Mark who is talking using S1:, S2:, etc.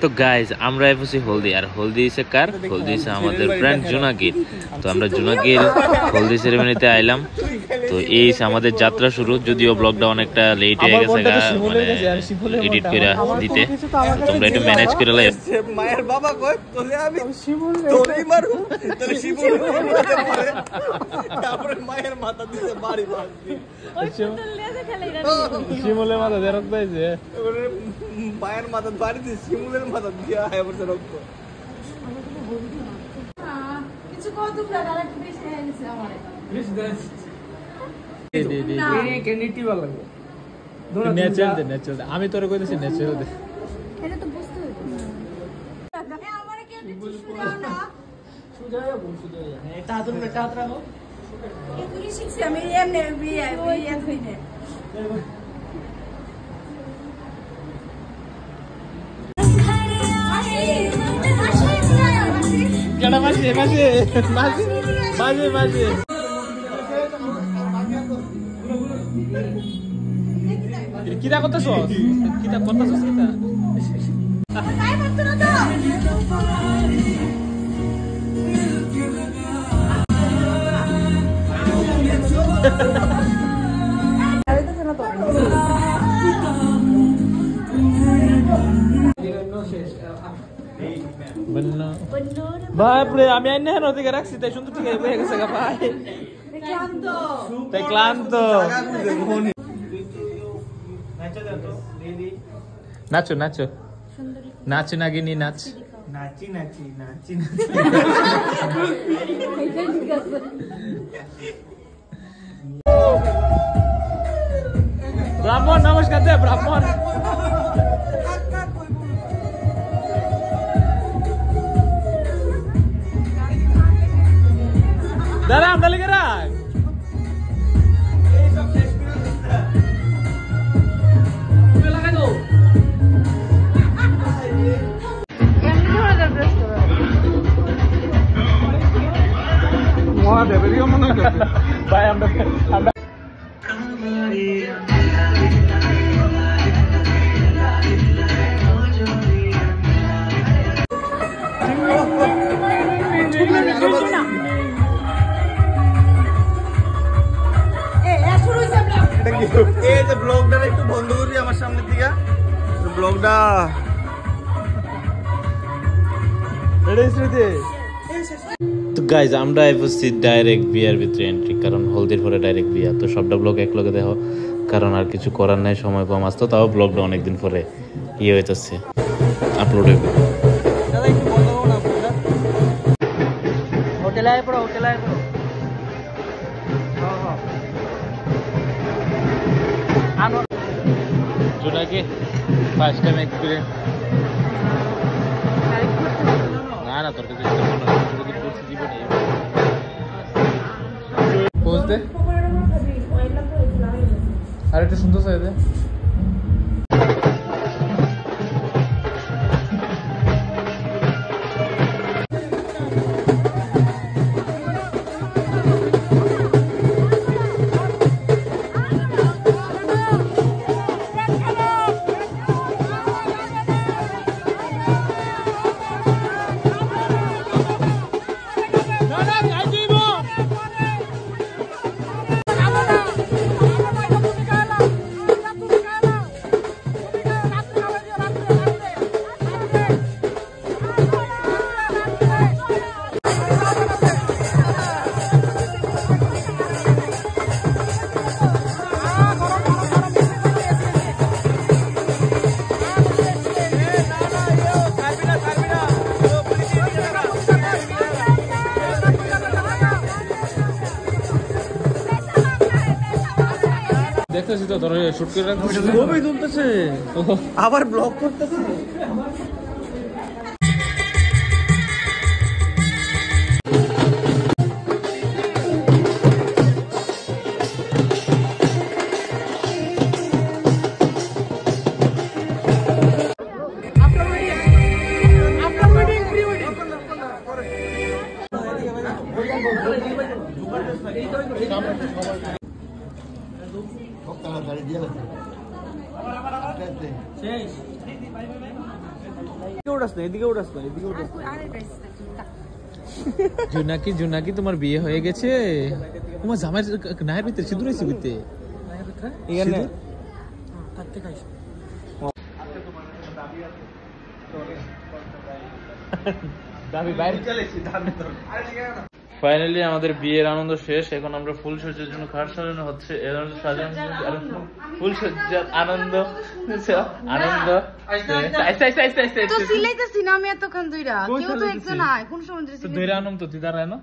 S1: তো গাইজ আমরা এসেছি হলদি, আর হলদি এসে কার? হলদি এসে আমাদের ফ্রেন্ড জুনাগির। তো আমরা জুনাগির হলদি সেরেমনিতে আইলাম। তো এই আমাদের যাত্রা শুরু, যদিও ব্লগটা অনেকটা লেট হয়ে গেছে মানে এডিট করে দিতে। তোমরা একটু ম্যানেজ করে লাই।
S2: মায়ের বাবা কয় তোরে আমি তোরেই মারু, তোরে শিবুল মারতে পারে। তারপরে মায়ের মাথা দিতে বাড়ি বাড়ি ওই পুতুল নিয়ে খেলাই না। শিমুলের মাথা দিয়ে রক্ত হইছে। এবারে মায়ের মাথা বাড়ি দিয়ে শিমুলের মাথা দিয়ে আইছে রক্ত।
S3: কিছু কত তোমরা আর একটু বেশি হয়ে গেছে আমারে। বেশি দেন। কেনিটি ভালো লাগে। ন্যাচারাল আমি তোরে কইতেছি ন্যাচারাল দে। এটা তো বুঝতে হবে। আমারে কেনিটি সুদাও না। সুদাও বল সুদাও। এটা আদর না চাত রাখো। এই পুরি শিখছি আমি এমনে বিয়ে হইনে। কেডা মাসে মাসে মাসে মাসে মাসে কিটা করতেছ? কিটা করতেছ? কিটা তাই করতে না তো। আরে তো না তো বন্নো বাপরে আমি আইনে না ওদিকে রাখছি তাই সুন্দর ঠিক হয়ে গেছে গা ভাই। ক্লান্ত নাচো নাচো নাচ নাগিনী নাচ নাচি নাচি নাচি ব্রাহ্মণ নমস্কার দে ব্রাহ্মণ। দাঁড়া আমরা লিখে রাখ। ভাই আমরা এই যে ব্লগটা একটু বন্ধ করি আমার সামনে থেকে ব্লগটা
S1: তো গাইজ আমরা এসেছি ডাইরেক্ট বিয়ার ভিতরে এন্ট্রি, কারণ হলদির পরে ডাইরেক্ট বিয়া। তো সবটা ব্লগ এক লগে দেখো, কারণ আর কিছু করার নাই, সময় কম আসতো। তাও ব্লগটা অনেকদিন পরে ইয়ে হইতেছে আপলোড হইবে।
S3: হোটেলে আয় পড়ো, হোটেলে আয় পড়ো।
S1: Junaki first time experience. না না তোর কাছে জীবনে
S2: পোজ দে আর একটু সুন্দর সাইজ দে। দেখতেছি তো ধরে শুট করে রাখতেছি, ছবি তুলতেছে আবার ব্লগ করতেছে। এদিকে উঠাস না
S3: জুনাকি তোমার বিয়ে হয়ে গেছে? তোমার জামাই নায়ের ভিতরে সিঁদুর হয়েছে বুঝতে
S2: এখানে
S3: দাবি বাইরে
S1: ফাইনালি আমাদের বিয়ের আনন্দ শেষ। এখন আমরা ফুল সজ্জার জন্য খাট সাজানো হচ্ছে। ফুল সজ্জার আনন্দ আনন্দ
S4: তো সিলাইতেছি না আমি এতক্ষণ দুইরা কেউ তো একজন আয় কোন সমুদ্রে
S3: তো দইরা আনন্দ তুই দাঁড়ায় না